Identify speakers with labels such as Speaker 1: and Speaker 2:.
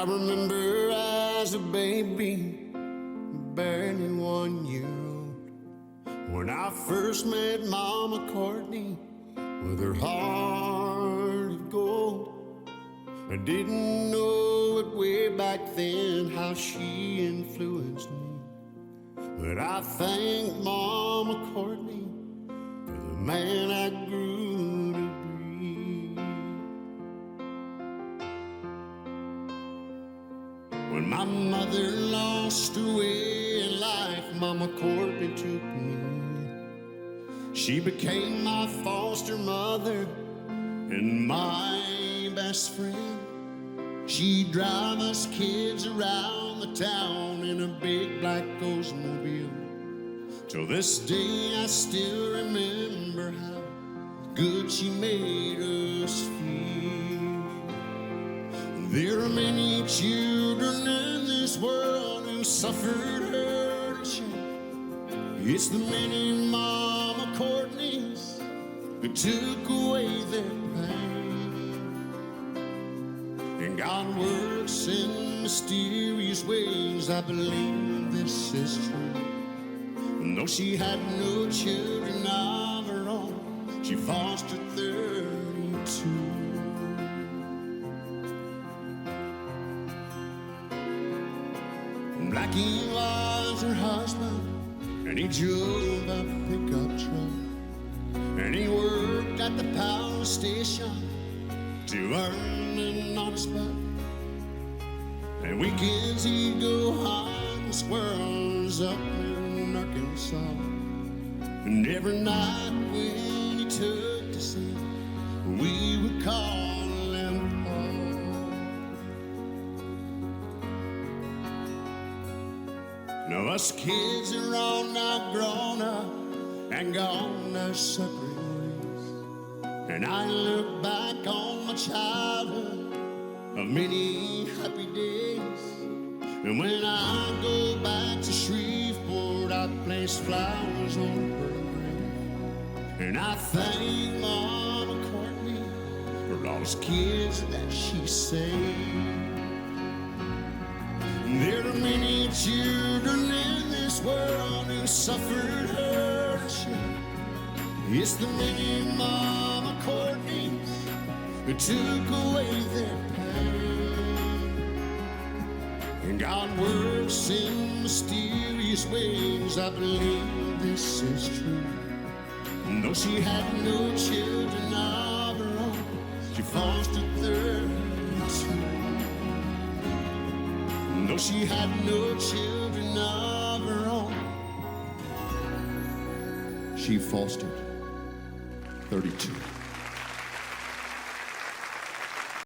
Speaker 1: I remember as a baby, barely 1 year old, when I first met Mama Courtney with her heart of gold. I didn't know it way back then how she influenced me, but I thank Mama Courtney for the man I grew to be. When my mother lost her way in life, Mama Courtney took me. She became my foster mother and my best friend. She'd drive us kids around the town in a big black Oldsmobile. Till this day I still remember how good she made us feel. There are many children in this world who suffered hurt and shame. It's the many Mama Courtneys who took away their pain. And God works in mysterious ways, I believe this is true. And though she had no children of her own, she fostered 32. Blackie was her husband, and he drove a pickup truck, and he worked at the power station to earn an honest buck. And weekends he'd go hunting squirrels up in Arkansas, and every night when he took to sleep, we would call him Paul. Now us kids are all now grown up and gone our separate ways, and I look back on my childhood of many happy days. And when I go back to Shreveport, I place flowers on her grave, and I thank Mama Courtney for all those kids that she saved. There are many children in this world who suffered hurt and shame. It's the many Mama Courtneys who took away their pain. And God works in mysterious ways, I believe this is true. And though she had no children of her own, she fostered 32. Though she had no children of her own, she fostered 32.